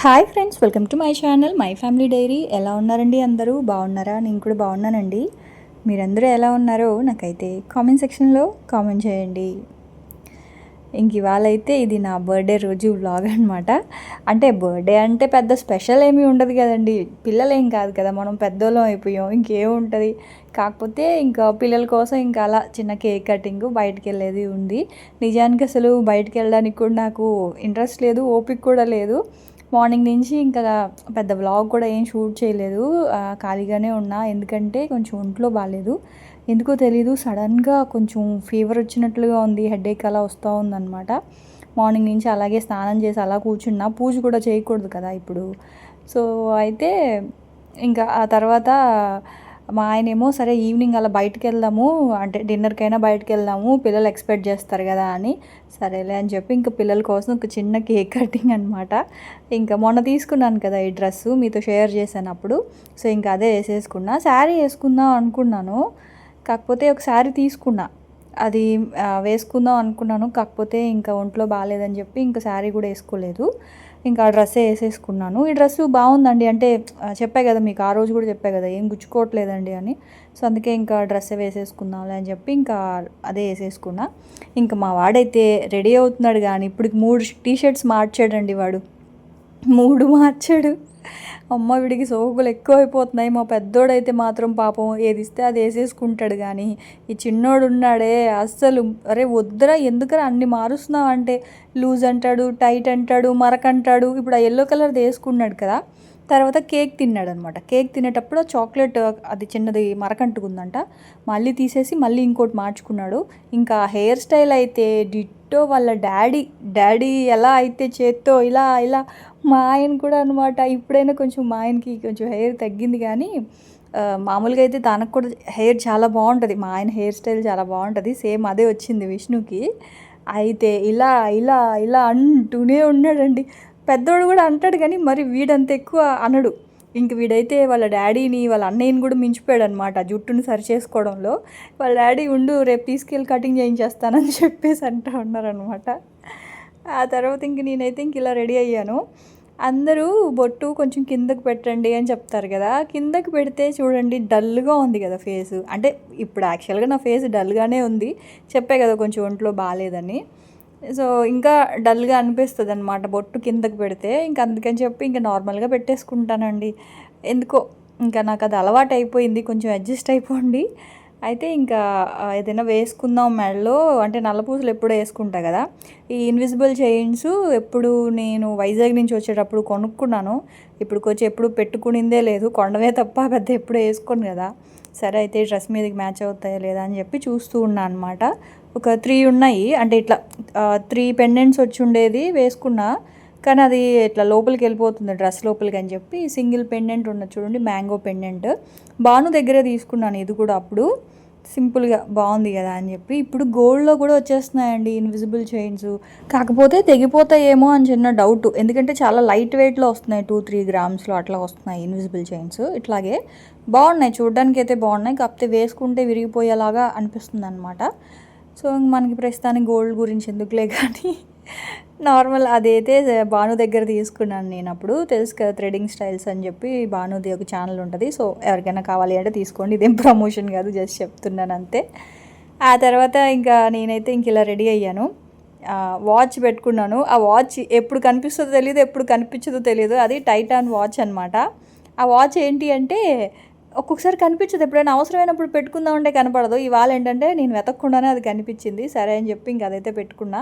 Hi friends, welcome to my channel my family dairy. ఎలా ఉన్నారండి? అందరూ బాగున్నారా? నేను కూడా బాగున్నానండి. మీరందరూ ఎలా ఉన్నారో నాకైతే కామెంట్ సెక్షన్లో కామెంట్ చేయండి. ఇంక ఇవాళ అయితే ఇది నా బర్త్డే రోజు వ్లాగ్ అనమాట. అంటే బర్త్డే అంటే పెద్ద స్పెషల్ ఏమీ ఉండదు కదండి. పిల్లలేం కాదు కదా, మనం పెద్దోళ్ళం అయిపోయాం, ఇంకేముంటుంది. కాకపోతే ఇంకా పిల్లల కోసం ఇంకా అలా చిన్న కేక్ కటింగ్, బయటికి వెళ్ళేది ఉంది. నిజానికి అసలు బయటికి వెళ్ళడానికి కూడా నాకు ఇంట్రెస్ట్ లేదు, ఓపిక కూడా లేదు. మార్నింగ్ నుంచి ఇంకా పెద్ద వ్లాగ్ కూడా ఏం షూట్ చేయలేదు, ఖాళీగానే ఉన్నా. ఎందుకంటే కొంచెం ఒంట్లో బాగాలేదు, ఎందుకో తెలీదు, సడన్గా కొంచెం ఫీవర్ వచ్చినట్లుగా ఉంది, హెడేక్ అలా వస్తూ ఉందన్నమాట. మార్నింగ్ నుంచి అలాగే స్నానం చేసి అలా కూర్చున్నా, పూజ కూడా చేయకూడదు కదా ఇప్పుడు. సో అయితే ఇంకా ఆ తర్వాత మా ఆయనేమో సరే ఈవినింగ్ అలా బయటకు వెళ్దాము, అంటే డిన్నర్కైనా బయటకు వెళ్దాము, పిల్లలు ఎక్స్పెక్ట్ చేస్తారు కదా అని. సరేలే అని చెప్పి ఇంకా పిల్లల కోసం ఒక చిన్న కేక్ కటింగ్ అనమాట. ఇంకా మొన్న తీసుకున్నాను కదా ఈ డ్రెస్సు, మీతో షేర్ చేశాను అప్పుడు. సో ఇంకా అదే వేసేసుకున్నా. శారీ వేసుకుందాం అనుకున్నాను, కాకపోతే ఒక శారీ తీసుకున్నా, అది వేసుకుందాం అనుకున్నాను. కాకపోతే ఇంకా ఒంట్లో బాగాలేదని చెప్పి ఇంకా శారీ కూడా వేసుకోలేదు, ఇంకా ఆ డ్రెస్సే వేసేసుకున్నాను. ఈ డ్రెస్సు బాగుందండి, అంటే చెప్పా కదా మీకు, ఆ రోజు కూడా చెప్పా కదా ఏం గుచ్చుకోవట్లేదండి అని. సో అందుకే ఇంకా డ్రెస్సే వేసేసుకుందాంలే అని చెప్పి ఇంకా అదే వేసేసుకున్నా. ఇంకా మా వాడైతే రెడీ అవుతున్నాడు, కానీ ఇప్పుడు 3 టీషర్ట్స్ మార్చాడండి వాడు, 3 మార్చాడు. అమ్మ వీడికి సోకులు ఎక్కువైపోతున్నాయి. మా పెద్దోడైతే మాత్రం పాపం ఏది ఇస్తే అది వేసేసుకుంటాడు, కానీ ఈ చిన్నోడు ఉన్నాడే అస్సలు, అరే వద్దురా ఎందుకురా అన్ని మారుస్తున్నావు అంటే లూజ్ అంటాడు, టైట్ అంటాడు, మరక అంటాడు. ఇప్పుడు ఆ ఎల్లో కలర్ది వేసుకున్నాడు కదా, తర్వాత కేక్ తిన్నాడు అనమాట. కేక్ తినేటప్పుడు చాక్లెట్ అది చిన్నది మరకంటుకుందంట, మళ్ళీ తీసేసి మళ్ళీ ఇంకోటి మార్చుకున్నాడు. ఇంకా హెయిర్ స్టైల్ అయితే డిట్టో వాళ్ళ డాడీ ఎలా అయితే చేత్తో ఇలా ఇలా, మా ఆయన కూడా అనమాట. ఇప్పుడైనా కొంచెం మా ఆయనకి కొంచెం హెయిర్ తగ్గింది, కానీ మామూలుగా అయితే తనకు కూడా హెయిర్ చాలా బాగుంటుంది. మా ఆయన హెయిర్ స్టైల్ చాలా బాగుంటుంది, సేమ్ అదే వచ్చింది విష్ణుకి. అయితే ఇలా ఇలా ఇలా అంటూనే ఉన్నాడండి. పెద్దోడు కూడా అంటాడు, కానీ మరి వీడంత ఎక్కువ అనడు. ఇంక వీడైతే వాళ్ళ డాడీని వాళ్ళ అన్నయ్యని కూడా మించిపోయాడు అనమాట జుట్టుని సరి చేసుకోవడంలో. వాళ్ళ డాడీ ఉండు రేపు తీసుకెళ్ళి కటింగ్ చేయించేస్తానని చెప్పేసి అంటూ ఉన్నారనమాట. ఆ తర్వాత ఇంక నేనైతే ఇంక ఇలా రెడీ అయ్యాను. అందరూ బొట్టు కొంచెం కిందకు పెట్టండి అని చెప్తారు కదా, కిందకు పెడితే చూడండి డల్గా ఉంది కదా ఫేసు. అంటే ఇప్పుడు యాక్చువల్గా నా ఫేస్ డల్గానే ఉంది, చెప్పే కదా కొంచెం ఒంట్లో బాగాలేదని. సో ఇంకా డల్గా అనిపిస్తుంది అనమాట బొట్టు కిందకు పెడితే. ఇంకా అందుకని చెప్పి ఇంకా నార్మల్గా పెట్టేసుకుంటానండి. ఎందుకో ఇంకా నాకు అది అలవాటు అయిపోయింది, కొంచెం అడ్జస్ట్ అయిపోండి. అయితే ఇంకా ఏదైనా వేసుకుందాం మెడలో, అంటే నల్లపూసలు ఎప్పుడూ వేసుకుంటా కదా. ఈ ఇన్విజిబుల్ చైన్స్ ఎప్పుడు నేను వైజాగ్ నుంచి వచ్చేటప్పుడు కొనుక్కున్నాను, ఇప్పుడు కొంచెం ఎప్పుడు పెట్టుకునిందే లేదు, కొండవే తప్ప పెద్ద ఎప్పుడు వేసుకోను కదా. సరే అయితే డ్రెస్ మీదకి మ్యాచ్ అవుతాయా లేదా అని చెప్పి చూస్తూ ఉన్నా అనమాట. ఒక 3 ఉన్నాయి, అంటే ఇట్లా 3 పెండెంట్స్ వచ్చి ఉండేది వేసుకున్నా, కానీ అది ఇట్లా లోపలికి వెళ్ళిపోతుంది డ్రెస్ లోపలికి అని చెప్పి సింగిల్ పెండెంట్ ఉన్నది చూడండి, మ్యాంగో పెండెంట్. భాను దగ్గరే తీసుకున్నాను ఇది కూడా అప్పుడు, సింపుల్గా బాగుంది కదా అని చెప్పి. ఇప్పుడు గోల్డ్లో కూడా వచ్చేస్తున్నాయండి ఇన్విజిబుల్ చైన్స్, కాకపోతే తెగిపోతాయేమో అని చిన్న డౌట్, ఎందుకంటే చాలా లైట్ వెయిట్లో వస్తున్నాయి, 2-3 గ్రామ్స్లో అట్లా వస్తున్నాయి ఇన్విజిబుల్ చైన్స్. ఇట్లాగే బాగున్నాయి, చూడడానికి అయితే బాగున్నాయి, కాకపోతే వేసుకుంటే విరిగిపోయేలాగా అనిపిస్తుంది అనమాట. సో మనకి ప్రస్తుతానికి గోల్డ్ గురించి ఎందుకులే కానీ నార్మల్ అదైతే భాను దగ్గర తీసుకున్నాను నేను అప్పుడు, తెలుసు కదా థ్రెడింగ్ స్టైల్స్ అని చెప్పి, భానుది ఒక ఛానల్ ఉంటుంది. సో ఎవరికైనా కావాలి అంటే తీసుకోండి, ఇదేం ప్రమోషన్ కాదు, జస్ట్ చెప్తున్నాను అంతే. ఆ తర్వాత ఇంకా నేనైతే ఇంక ఇలా రెడీ అయ్యాను, వాచ్ పెట్టుకున్నాను. ఆ వాచ్ ఎప్పుడు కనిపిస్తుందో తెలియదు, ఎప్పుడు కనిపించదో తెలియదు, అది టైటాన్ వాచ్ అనమాట. ఆ వాచ్ ఏంటి అంటే ఒక్కొక్కసారి కనిపించదు, ఎప్పుడైనా అవసరమైనప్పుడు పెట్టుకుందామంటే కనపడదు. ఇవాళ ఏంటంటే నేను వెతకకుండానే అది కనిపించింది, సరే అని చెప్పి ఇంక అదైతే పెట్టుకున్నా.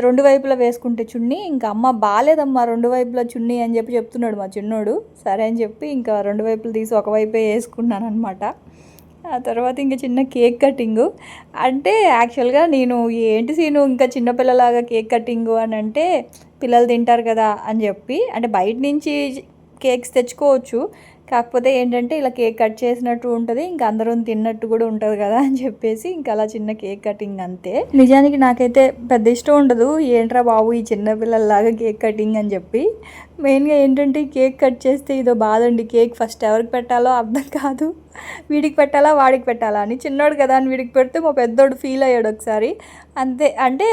2 వైపులా వేసుకుంటే చున్నీ, ఇంకా అమ్మ బాగాలేదమ్మా 2 వైపులా చున్నీ అని చెప్పి చెప్తున్నాడు మా చిన్నోడు. సరే అని చెప్పి ఇంకా 2 వైపులు తీసి ఒకవైపే వేసుకున్నాను అనమాట. ఆ తర్వాత ఇంకా చిన్న కేక్ కటింగు, అంటే యాక్చువల్గా నేను ఏంటి సీను ఇంకా చిన్నపిల్లలాగా కేక్ కటింగు అని అంటే, పిల్లలు తింటారు కదా అని చెప్పి, అంటే బయట నుంచి కేక్స్ తెచ్చుకోవచ్చు, కాకపోతే ఏంటంటే ఇలా కేక్ కట్ చేసినట్టు ఉంటుంది, ఇంకా అందరం తిన్నట్టు కూడా ఉంటుంది కదా అని చెప్పేసి ఇంకా అలా చిన్న కేక్ కటింగ్ అంతే. నిజానికి నాకైతే పెద్ద ఇష్టం ఉండదు, ఏంట్రా బాబు ఈ చిన్నపిల్లల్లాగా కేక్ కటింగ్ అని చెప్పి. మెయిన్గా ఏంటంటే ఈ కేక్ కట్ చేస్తే ఇదో బాధ అండి. కేక్ ఫస్ట్ ఎవరికి పెట్టాలో అర్థం కాదు. వీడికి పెట్టాలా వాడికి పెట్టాలా అని. చిన్నోడు కదా అని వీడికి పెడితే మా పెద్దోడు ఫీల్ అయ్యాడు ఒకసారి. అంతే. అంటే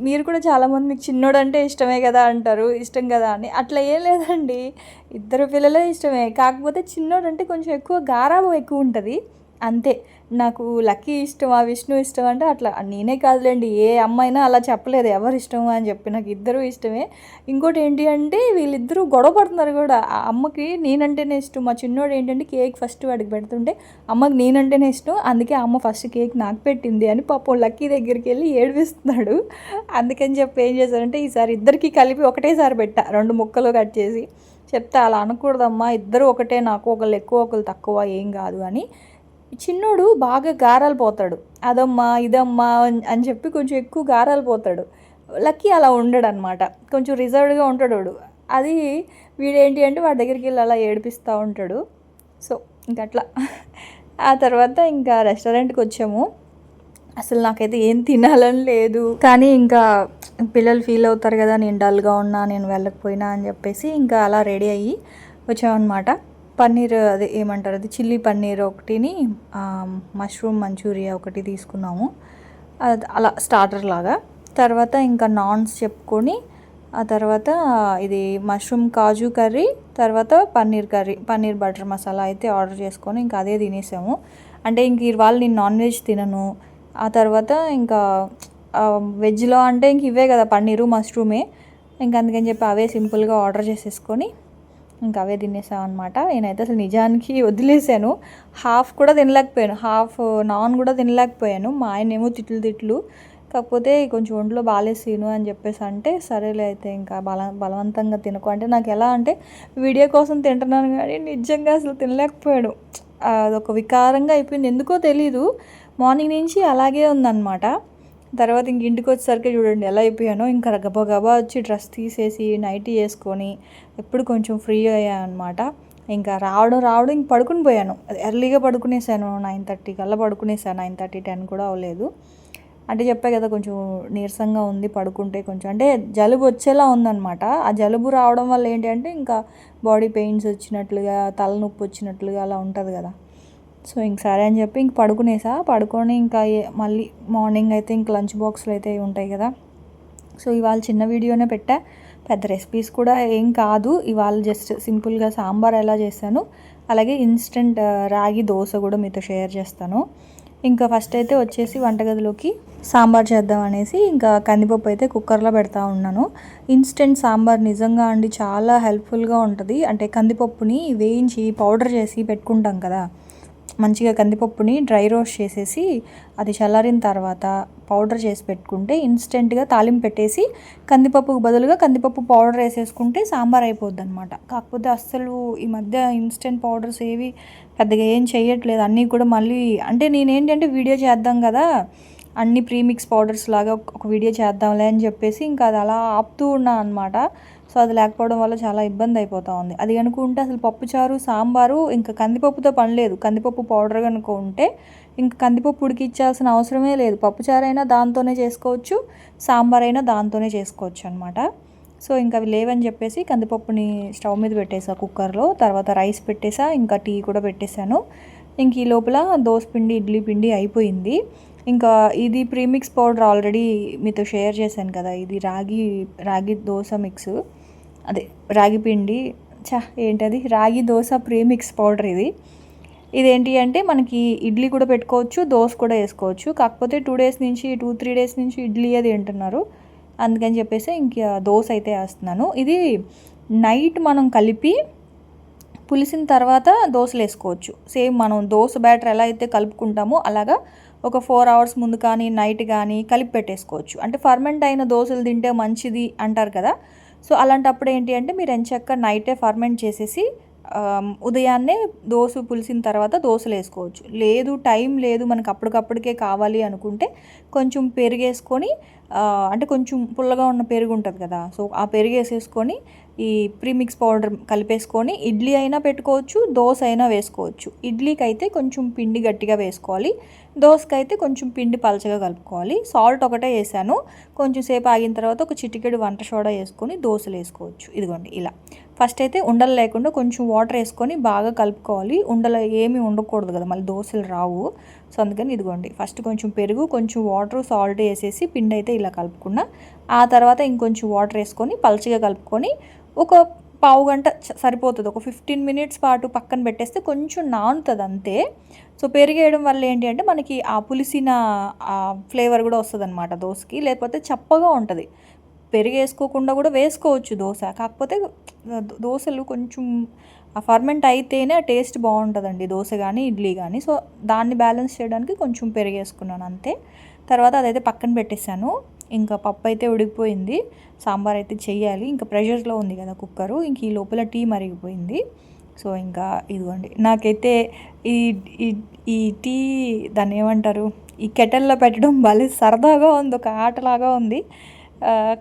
మీరు కూడా చాలామంది మీకు చిన్నోడు అంటే ఇష్టమే కదా అంటారు. ఇష్టం కదా అని. అట్లా ఏం లేదండి. ఇద్దరు పిల్లలే ఇష్టమే. కాకపోతే చిన్నోడు అంటే కొంచెం ఎక్కువ గారాబం ఎక్కువ ఉంటుంది అంతే. నాకు లక్కీ ఇష్టమా విష్ణు ఇష్టం అంటే అట్లా నేనే కాదులేండి, ఏ అమ్మాయినా అలా చెప్పలేదు ఎవరు ఇష్టమా అని చెప్పి. నాకు ఇద్దరు ఇష్టమే. ఇంకోటి ఏంటి అంటే వీళ్ళిద్దరూ గొడవ పడుతున్నారు కూడా. ఆ అమ్మకి నేనంటేనే ఇష్టం. మా చిన్నోడు ఏంటంటే కేక్ ఫస్ట్ వాడికి పెడుతుంటే అమ్మకి నేనంటేనే ఇష్టం, అందుకే అమ్మ ఫస్ట్ కేక్ నాకు పెట్టింది అని పాపం లక్కీ దగ్గరికి వెళ్ళి ఏడిపిస్తున్నాడు. అందుకని చెప్పి ఏం చేశారంటే ఈసారి ఇద్దరికి కలిపి ఒకటేసారి పెట్టా, 2 ముక్కలు కట్ చేసి. చెప్తే అలా అనకూడదమ్మా, ఇద్దరు ఒకటే, నాకు ఒకళ్ళు ఎక్కువ ఒకళ్ళు తక్కువ ఏం కాదు అని. చిన్నోడు బాగా గారాలు పోతాడు. అదమ్మా ఇదమ్మా అని చెప్పి కొంచెం ఎక్కువ గారాలు పోతాడు. లక్కీ అలా ఉండడనమాట. కొంచెం రిజర్వ్డ్గా ఉంటాడు వాడు. అది వీడేంటి అంటే వాడి దగ్గరికి వెళ్ళి అలా ఏడిపిస్తూ ఉంటాడు. సో ఇంకట్లా. ఆ తర్వాత ఇంకా రెస్టారెంట్కి వచ్చాము. అసలు నాకైతే ఏం తినాలని లేదు, కానీ ఇంకా పిల్లలు ఫీల్ అవుతారు కదా నేను డల్గా ఉన్నా నేను వెళ్ళకపోయినా అని చెప్పేసి ఇంకా అలా రెడీ అయ్యి వచ్చామన్నమాట. పన్నీర్ అది ఏమంటారు, అది చిల్లీ పన్నీర్ ఒకటిని, మష్రూమ్ మంచూరియా ఒకటి తీసుకున్నాము. అది అలా స్టార్టర్ లాగా. తర్వాత ఇంకా నాన్స్ చెప్పుకొని ఆ తర్వాత ఇది మష్రూమ్ కాజు కర్రీ, తర్వాత పన్నీర్ కర్రీ, పన్నీర్ బటర్ మసాలా అయితే ఆర్డర్ చేసుకొని ఇంకా అదే తినేసాము. అంటే ఇంక ఇవాళ నేను నాన్ వెజ్ తినను. ఆ తర్వాత ఇంకా వెజ్లో అంటే ఇంక ఇవే కదా పన్నీరు మష్రూమే. ఇంకా అందుకని చెప్పి అవే సింపుల్గా ఆర్డర్ చేసేసుకొని ఇంకా అవే తినేసాం అనమాట. నేనైతే అసలు నిజానికి వదిలేసాను. హాఫ్ కూడా తినలేకపోయాను, హాఫ్ నాన్ కూడా తినలేకపోయాను. మా ఆయన ఏమో తిట్లు. కాకపోతే కొంచెం ఒంట్లో బాగాలేసిను అని చెప్పేసి అంటే సరేలే అయితే ఇంకా బలవంతంగా తినకు అంటే, నాకు ఎలా అంటే వీడియో కోసం తింటున్నాను కానీ నిజంగా అసలు తినలేకపోయాడు. అదొక వికారంగా అయిపోయింది, ఎందుకో తెలీదు. మార్నింగ్ నుంచి అలాగే ఉందన్నమాట. తర్వాత ఇంక ఇంటికి వచ్చేసరికి చూడండి ఎలా అయిపోయానో. ఇంకా గబా వచ్చి డ్రెస్ తీసేసి నైటీ వేసుకొని ఎప్పుడు కొంచెం ఫ్రీ అయ్యాను అనమాట. ఇంకా రావడం ఇంక పడుకుని పోయాను. ఎర్లీగా పడుకునేసాను, 9:30 కల్లా పడుకునేసాను. 9:30, 10 కూడా అవ్వలేదు. అంటే చెప్పా కదా కొంచెం నీరసంగా ఉంది, పడుకుంటే కొంచెం అంటే జలుబు వచ్చేలా ఉందన్నమాట. ఆ జలుబు రావడం వల్ల ఏంటి అంటే ఇంకా బాడీ పెయిన్స్ వచ్చినట్లుగా, తలనొప్పి వచ్చినట్లుగా అలా ఉంటుంది కదా. సో ఇంక సరే అని చెప్పి ఇంక పడుకొని ఇంకా మళ్ళీ మార్నింగ్ అయితే ఇంక లంచ్ బాక్స్లు అయితే ఉంటాయి కదా. సో ఇవాళ చిన్న వీడియోనే పెట్టా, పెద్ద రెసిపీస్ కూడా ఏం కాదు. ఇవాళ జస్ట్ సింపుల్గా సాంబార్ ఎలా చేశాను, అలాగే ఇన్స్టెంట్ రాగి దోశ కూడా మీతో షేర్ చేస్తాను. ఇంకా ఫస్ట్ అయితే వచ్చేసి వంటగదిలోకి సాంబార్ చేద్దాం అనేసి ఇంకా కందిపప్పు అయితే కుక్కర్లో పెడతా ఉన్నాను. ఇన్స్టెంట్ సాంబార్ నిజంగా అండి చాలా హెల్ప్ఫుల్గా ఉంటుంది. అంటే కందిపప్పుని వేయించి పౌడర్ చేసి పెట్టుకుంటాం కదా, మంచిగా కందిపప్పుని డ్రై రోస్ట్ చేసేసి అది చల్లారిన తర్వాత పౌడర్ చేసి పెట్టుకుంటే ఇన్స్టెంట్గా తాలింపు పెట్టేసి కందిపప్పుకు బదులుగా కందిపప్పు పౌడర్ వేసేసుకుంటే సాంబార్ అయిపోద్ది అనమాట. కాకపోతే అస్సలు ఈ మధ్య ఇన్స్టెంట్ పౌడర్స్ ఏవి పెద్దగా ఏం చేయట్లేదు. అన్నీ కూడా మళ్ళీ అంటే నేనేంటంటే వీడియో చేద్దాం కదా, అన్ని ప్రీమిక్స్ పౌడర్స్ లాగా ఒక వీడియో చేద్దాంలే అని చెప్పేసి ఇంకా అది అలా ఆపుతూ ఉన్నాను అనమాట. సో అది లేకపోవడం వల్ల చాలా ఇబ్బంది అయిపోతూ ఉంది. అది కనుకుంటే అసలు పప్పుచారు సాంబారు ఇంకా కందిపప్పుతో పని లేదు. కందిపప్పు పౌడర్ కనుక ఉంటే ఇంకా కందిపప్పు ఉడికిచ్చాల్సిన అవసరమే లేదు. పప్పుచారు అయినా దాంతోనే చేసుకోవచ్చు, సాంబార్ అయినా దాంతోనే చేసుకోవచ్చు అనమాట. సో ఇంకా అవి లేవని చెప్పేసి కందిపప్పుని స్టవ్ మీద పెట్టేసా కుక్కర్లో. తర్వాత రైస్ పెట్టేసా, ఇంకా టీ కూడా పెట్టేశాను. ఇంక ఈ లోపల దోసపిండి ఇడ్లీ పిండి అయిపోయింది. ఇంకా ఇది ప్రీమిక్స్ పౌడర్ ఆల్రెడీ మీతో షేర్ చేశాను కదా, ఇది రాగి దోశ మిక్స్, అదే రాగి పిండి ఏంటది రాగి దోశ ప్రీమిక్స్ పౌడర్. ఇదేంటి అంటే మనకి ఇడ్లీ కూడా పెట్టుకోవచ్చు, దోశ కూడా వేసుకోవచ్చు. కాకపోతే 2-3 డేస్ నుంచి ఇడ్లీ అది తింటున్నారు, అందుకని చెప్పేసి ఇంక దోశ అయితే వేస్తున్నాను. ఇది నైట్ మనం కలిపి పులిసిన తర్వాత దోశలు వేసుకోవచ్చు. సేమ్ మనం దోశ బ్యాటర్ ఎలా అయితే కలుపుకుంటామో అలాగా ఒక 4 hours ముందు కానీ నైట్ కానీ కలిపి పెట్టేసుకోవచ్చు. అంటే ఫర్మెంట్ అయిన దోశలు తింటే మంచిది అంటారు కదా. సో అలాంటప్పుడు ఏంటి అంటే మీరు ఎంచక్క నైటే ఫర్మెంట్ చేసేసి ఉదయాన్నే దోశ పులిసిన తర్వాత దోశలు వేసుకోవచ్చు. లేదు టైం లేదు మనకు అప్పటికప్పటికే కావాలి అనుకుంటే కొంచెం పెరుగేసుకొని, అంటే కొంచెం పుల్లగా ఉన్న పెరుగు ఉంటుంది కదా, సో ఆ పెరుగు వేసేసుకొని ఈ ప్రీమిక్స్ పౌడర్ కలిపేసుకొని ఇడ్లీ అయినా పెట్టుకోవచ్చు, దోశ అయినా వేసుకోవచ్చు. ఇడ్లీకి అయితే కొంచెం పిండి గట్టిగా వేసుకోవాలి, దోశకైతే కొంచెం పిండి పలచగా కలుపుకోవాలి. సాల్ట్ ఒకటే వేసాను. కొంచెం సేపు ఆగిన తర్వాత ఒక చిటికెడు వంట సోడా వేసుకొని దోశలు వేసుకోవచ్చు. ఇదిగోండి ఇలా. ఫస్ట్ అయితే ఉండలు లేకుండా కొంచెం వాటర్ వేసుకొని బాగా కలుపుకోవాలి. ఉండలు ఏమీ ఉండకూడదు కదా, మళ్ళీ దోశలు రావు. సో అందుకని ఇదిగోండి, ఫస్ట్ కొంచెం పెరుగు, కొంచెం వాటర్, సాల్ట్ వేసేసి పిండి అయితే ఇలా కలుపుకున్నా. ఆ తర్వాత ఇంకొంచెం వాటర్ వేసుకొని పల్చగా కలుపుకొని ఒక పావు గంట సరిపోతుంది. ఒక 15 మినిట్స్ పాటు పక్కన పెట్టేస్తే కొంచెం నానుతుంది అంతే. సో పెరిగేయడం వల్ల ఏంటి అంటే మనకి ఆ పులిసిన ఫ్లేవర్ కూడా వస్తుంది అనమాట దోశకి. లేకపోతే చప్పగా ఉంటుంది. పెరిగేసుకోకుండా కూడా వేసుకోవచ్చు దోశ. కాకపోతే దోశలు కొంచెం ఫర్మెంట్ అయితేనే టేస్ట్ బాగుంటుందండి, దోశ కానీ ఇడ్లీ కానీ. సో దాన్ని బ్యాలెన్స్ చేయడానికి కొంచెం పెరిగేసుకున్నాను అంతే. తర్వాత అదైతే పక్కన పెట్టేశాను. ఇంకా పప్పు అయితే ఉడికిపోయింది, సాంబార్ అయితే చెయ్యాలి. ఇంకా ప్రెషర్లో ఉంది కదా కుక్కరు. ఇంక ఈ లోపల టీ మరిగిపోయింది. సో ఇంకా ఇదిగోండి, నాకైతే ఈ ఈ ఈ టీ దాన్ని ఏమంటారు, ఈ కెటల్లో పెట్టడం భలే సరదాగా ఉంది, ఒక ఆటలాగా ఉంది.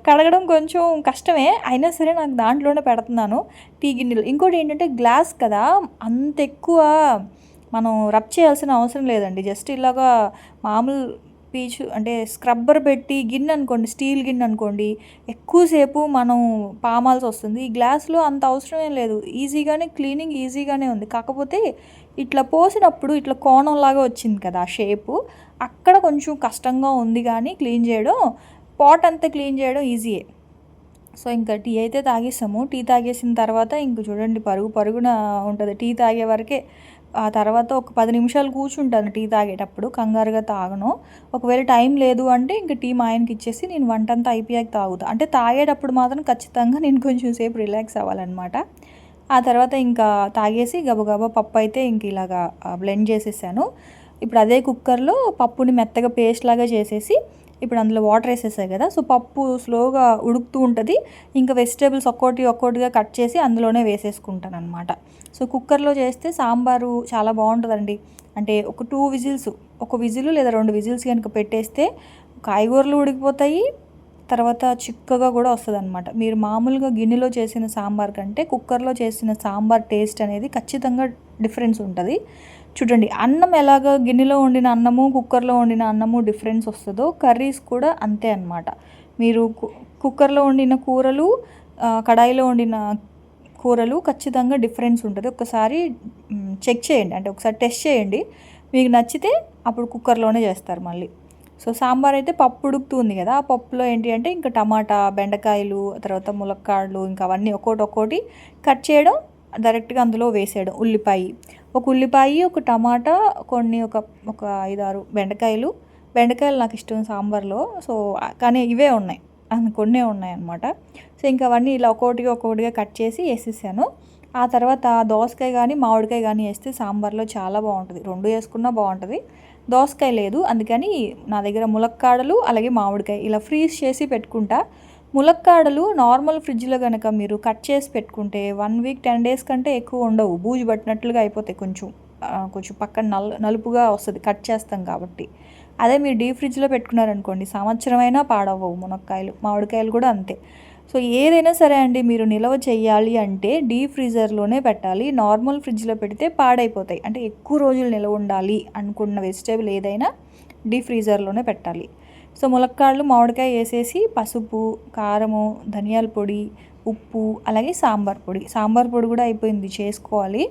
కడగడం కొంచెం కష్టమే, అయినా సరే నాకు దాంట్లోనే పెడుతున్నాను టీ గిన్నెలు. ఇంకోటి ఏంటంటే గ్లాస్ కదా, అంత ఎక్కువ మనం రబ్ చేయాల్సిన అవసరం లేదండి. జస్ట్ ఇలాగా మామూలు పీచు అంటే స్క్రబ్బర్ పెట్టి గిన్నె అనుకోండి, స్టీల్ గిన్నె అనుకోండి, ఎక్కువసేపు మనం పామాల్సి వస్తుంది. ఈ గ్లాస్లో అంత అవసరం ఏం లేదు, ఈజీగానే క్లీనింగ్ ఈజీగానే ఉంది. కాకపోతే ఇట్లా పోసినప్పుడు ఇట్లా కోణంలాగా వచ్చింది కదా ఆ షేపు, అక్కడ కొంచెం కష్టంగా ఉంది. కానీ క్లీన్ చేయడం, పాట్ అంతా క్లీన్ చేయడం ఈజీయే. సో ఇంకా టీ అయితే తాగేసాము. టీ తాగేసిన తర్వాత ఇంక చూడండి, పరుగున ఉంటుంది టీ తాగే వరకే. ఆ తర్వాత ఒక 10 నిమిషాలు కూర్చుంటాను టీ తాగేటప్పుడు, కంగారుగా తాగను. ఒకవేళ టైం లేదు అంటే ఇంక టీ మా ఆయనకి ఇచ్చేసి నేను వంటంతా అయిపోయాక తాగుతా. అంటే తాగేటప్పుడు మాత్రం ఖచ్చితంగా నేను కొంచెం సేపు రిలాక్స్ అవ్వాలన్నమాట. ఆ తర్వాత ఇంకా తాగేసి గబగబా పప్పు అయితే ఇంక ఇలాగా బ్లెండ్ చేసేసాను. ఇప్పుడు అదే కుక్కర్లో పప్పుని మెత్తగా పేస్ట్ లాగా చేసేసి ఇప్పుడు అందులో వాటర్ వేసేసాయి కదా, సో పప్పు స్లోగా ఉడుకుతూ ఉంటుంది. ఇంకా వెజిటేబుల్స్ ఒక్కొక్కటిగా కట్ చేసి అందులోనే వేసేసుకుంటాను అనమాట. సో కుక్కర్లో చేస్తే సాంబారు చాలా బాగుంటుందండి. అంటే ఒక 2 విజిల్స్, ఒక విజిల్ లేదా 2 విజిల్స్ కనుక పెట్టేస్తే కాయగూరలు ఉడికిపోతాయి, తర్వాత చిక్కగా కూడా వస్తుంది అనమాట. మీరు మామూలుగా గిన్నెలో చేసిన సాంబార్ కంటే కుక్కర్లో చేసిన సాంబార్ టేస్ట్ అనేది ఖచ్చితంగా డిఫరెన్స్ ఉంటుంది. చూడండి, అన్నం ఎలాగ గిన్నెలో వండిన అన్నము, కుక్కర్లో వండిన అన్నము డిఫరెన్స్ వస్తుందో, కర్రీస్ కూడా అంతే అనమాట. మీరు కుక్కర్లో వండిన కూరలు, కడాయిలో వండిన కూరలు ఖచ్చితంగా డిఫరెన్స్ ఉంటుంది. ఒకసారి చెక్ చేయండి, అంటే ఒకసారి టెస్ట్ చేయండి. మీకు నచ్చితే అప్పుడు కుక్కర్లోనే చేస్తారు మళ్ళీ. సో సాంబార్ అయితే పప్పు ఉడుకుతుంది కదా, ఆ పప్పులో ఏంటి అంటే ఇంకా టమాటా, బెండకాయలు, తర్వాత ములక్కాడలు, ఇంకా అవన్నీ ఒక్కోటి కట్ చేయడం, డైరెక్ట్గా అందులో వేసేయడం. ఒక ఉల్లిపాయ, ఒక టమాటా, కొన్ని ఒక 5-6 బెండకాయలు నాకు ఇష్టం సాంబార్లో. సో కానీ ఇవే ఉన్నాయి, కొన్నే ఉన్నాయన్నమాట. సో ఇంకా అవన్నీ ఇలా ఒక్కొక్కటిగా కట్ చేసి వేసేసాను. ఆ తర్వాత దోసకాయ కానీ మామిడికాయ కానీ వేస్తే సాంబార్లో చాలా బాగుంటుంది. 2 వేసుకున్నా బాగుంటుంది. దోసకాయ లేదు, అందుకని నా దగ్గర ములక్కాడలు అలాగే మామిడికాయ ఇలా ఫ్రీజ్ చేసి పెట్టుకుంటా. ములక్కాడలు నార్మల్ ఫ్రిడ్జ్లో కనుక మీరు కట్ చేసి పెట్టుకుంటే 1 వీక్ 10 డేస్ కంటే ఎక్కువ ఉండవు, బూజు పట్టినట్లుగా అయిపోతాయి. కొంచెం పక్కన నలుపుగా వస్తుంది కట్ చేస్తాం కాబట్టి. అదే మీరు డీప్ ఫ్రిడ్జ్లో పెట్టుకున్నారనుకోండి, సంవత్సరమైనా పాడవవు. మామిడికాయలు కూడా అంతే. సో ఏదైనా సరే అండి, మీరు నిల్వ చేయాలి అంటే డీప్ ఫ్రీజర్లోనే పెట్టాలి. నార్మల్ ఫ్రిడ్జ్లో పెడితే పాడైపోతాయి. అంటే ఎక్కువ రోజులు నిల్వ ఉండాలి అనుకున్న వెజిటేబుల్ ఏదైనా డీప్ ఫ్రీజర్లోనే పెట్టాలి. సో ములక్కాడలు, మామిడికాయ వేసేసి పసుపు, కారము, ధనియాల పొడి, ఉప్పు, అలాగే సాంబార్ పొడి కూడా అయిపోయింది, చేసుకోవాలి.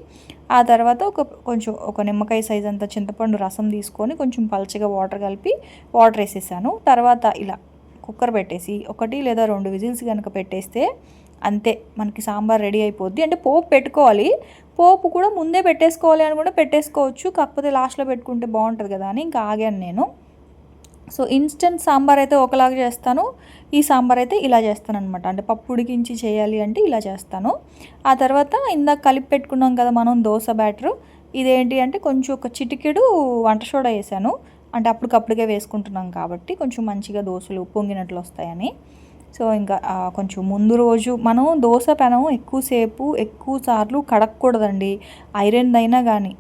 ఆ తర్వాత ఒక నిమ్మకాయ సైజ్ అంత చింతపండు రసం తీసుకొని కొంచెం పల్చగా వాటర్ కలిపి వాటర్ వేసేసాను. తర్వాత ఇలా కుక్కర్ పెట్టేసి 1 లేదా 2 విజిల్స్ కనుక పెట్టేస్తే అంతే, మనకి సాంబార్ రెడీ అయిపోద్ది. అంటే పోపు పెట్టుకోవాలి, పోపు కూడా ముందే పెట్టేసుకోవాలి అని కూడా పెట్టేసుకోవచ్చు. కాకపోతే లాస్ట్లో పెట్టుకుంటే బాగుంటుంది కదా అని ఇంకా ఆగాను నేను. సో ఇన్స్టెంట్ సాంబార్ అయితే ఒకలాగా చేస్తాను, ఈ సాంబార్ అయితే ఇలా చేస్తాను అనమాట. అంటే పప్పు ఉడికించి చేయాలి అంటే ఇలా చేస్తాను. ఆ తర్వాత ఇందాక కలిపి పెట్టుకున్నాం కదా మనం దోశ బ్యాటరు, ఇదేంటి అంటే కొంచెం ఒక చిటికెడు వంట సోడా వేసాను. అంటే అప్పటికప్పుడుగా వేసుకుంటున్నాం కాబట్టి కొంచెం మంచిగా దోశలు పొంగినట్లు వస్తాయని. సో ఇంకా కొంచెం ముందు రోజు మనం దోశ పెనం ఎక్కువ సార్లు కడగకూడదండి, ఐరన్ అయినా కానీ.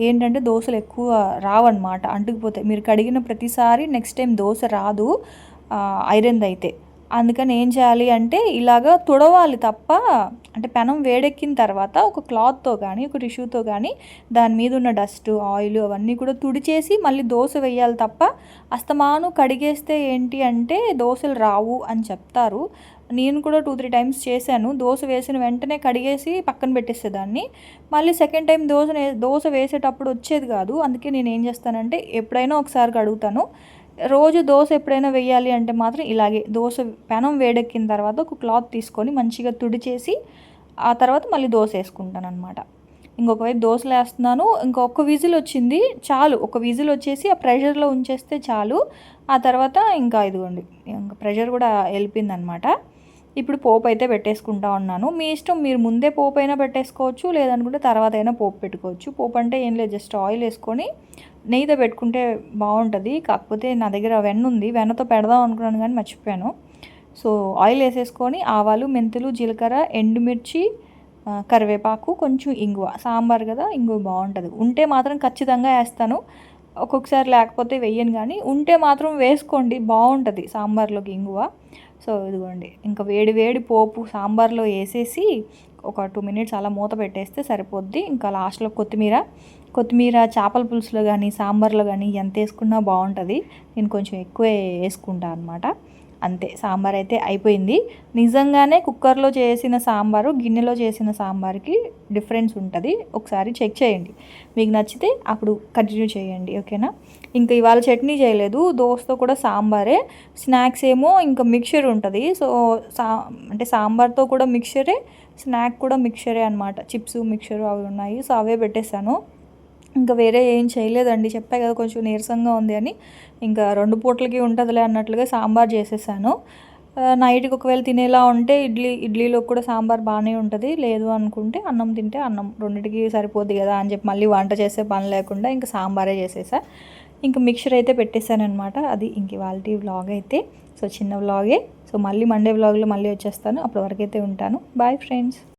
ఏంటంటే దోశలు ఎక్కువ రావన్నమాట, అంటుకుపోతాయి. మీరు కడిగిన ప్రతిసారి నెక్స్ట్ టైం దోశ రాదు ఐరన్ది అయితే. అందుకని ఏం చేయాలి అంటే ఇలాగా తుడవాలి తప్ప, అంటే పెనం వేడెక్కిన తర్వాత ఒక క్లాత్తో కానీ ఒక టిష్యూతో కానీ దాని మీద ఉన్న డస్ట్, ఆయిల్ అవన్నీ కూడా తుడిచేసి మళ్ళీ దోశ వేయాలి తప్ప అస్తమాను కడిగేస్తే ఏంటి అంటే దోశలు రావు అని చెప్తారు. నేను కూడా 2-3 టైమ్స్ చేశాను. దోస వేసిన వెంటనే కడిగేసి పక్కన పెట్టేసేదాన్ని. మళ్ళీ సెకండ్ టైం దోస వేసేటప్పుడు వచ్చేది కాదు. అందుకే నేనేం చేస్తానంటే ఎప్పుడైనా ఒకసారి కడుగుతాను. రోజు దోస ఎప్పుడైనా వేయాలి అంటే మాత్రం ఇలాగే పెనం వేడెక్కిన తర్వాత ఒక క్లాత్ తీసుకొని మంచిగా తుడిచేసి ఆ తర్వాత మళ్ళీ దోస వేసుకుంటాననమాట. ఇంకొక వైపు దోసలేస్తున్నాను. ఇంకొక విజిల్ వచ్చింది చాలు. ఒక విజిల్ వచ్చేసి ఆ ప్రెషర్‌లో ఉంచేస్తే చాలు. ఆ తర్వాత ఇంకా ఇదిగోండి ఇంక ప్రెషర్ కూడా వెళ్ళిపోయిందనమాట. ఇప్పుడు పోపయితే పెట్టేసుకుంటా ఉన్నాను. మీ ఇష్టం, మీరు ముందే పోపైనా పెట్టేసుకోవచ్చు, లేదనుకుంటే తర్వాతైనా పోపు పెట్టుకోవచ్చు. పోపు అంటే ఏం లేదు, జస్ట్ ఆయిల్ వేసుకొని నెయ్యితో పెట్టుకుంటే బాగుంటుంది. కాకపోతే నా దగ్గర వెన్న ఉంది, వెన్నతో పెడదాం అనుకున్నాను కానీ మర్చిపోయాను. సో ఆయిల్ వేసేసుకొని ఆవాలు, మెంతులు, జీలకర్ర, ఎండుమిర్చి, కరివేపాకు, కొంచెం ఇంగువ. సాంబార్ కదా, ఇంగువ బాగుంటుంది. ఉంటే మాత్రం ఖచ్చితంగా వేస్తాను. ఒక్కొక్కసారి లేకపోతే వెయ్యను, కానీ ఉంటే మాత్రం వేసుకోండి, బాగుంటుంది సాంబార్లోకి ఇంగువ. సో ఇదిగోండి ఇంకా వేడి వేడి పోపు సాంబార్లో వేసేసి ఒక 2 మినిట్స్ అలా మూత పెట్టేస్తే సరిపోద్ది. ఇంకా లాస్ట్లో కొత్తిమీర చేపల పులుసులో కానీ సాంబార్లో కానీ ఎంత వేసుకున్నా బాగుంటుంది. నేను కొంచెం ఎక్కువే వేసుకుంటాను అనమాట. అంతే, సాంబార్ అయితే అయిపోయింది. నిజంగానే కుక్కర్లో చేసిన సాంబారు గిన్నెలో చేసిన సాంబార్కి డిఫరెన్స్ ఉంటుంది. ఒకసారి చెక్ చేయండి, మీకు నచ్చితే అప్పుడు కంటిన్యూ చేయండి, ఓకేనా. ఇంకా ఇవాళ చట్నీ చేయలేదు, దోసతో కూడా సాంబారే. స్నాక్స్ ఏమో ఇంకా మిక్చర్ ఉంటుంది. సో అంటే సాంబార్తో కూడా మిక్చరే, స్నాక్ కూడా మిక్చరే అనమాట. చిప్స్ మిక్చర్ అవి ఉన్నాయి, సో అవే పెట్టేశాను. ఇంకా వేరే ఏం చేయలేదండి, చెప్పా కదా కొంచెం నీరసంగా ఉంది అని. ఇంకా 2 పూటలకి ఉంటుందిలే అన్నట్లుగా సాంబార్ చేసేసాను. నైట్కి ఒకవేళ తినేలా ఉంటే ఇడ్లీలో కూడా సాంబార్ బాగానే ఉంటుంది. లేదు అనుకుంటే అన్నం తింటే అన్నం, రెండింటికి సరిపోద్ది కదా అని చెప్పి మళ్ళీ వంట చేసే పని లేకుండా ఇంకా సాంబారే చేసేసా. ఇంకా మిక్చర్ అయితే పెట్టేశానమాట. అది ఇంక ఇవాల్టి వ్లాగ్ అయితే. సో చిన్న వ్లాగే. సో మళ్ళీ మండే వ్లాగ్లో మళ్ళీ వచ్చేస్తాను. అప్పటి వరకు అయితే ఉంటాను. Bye friends.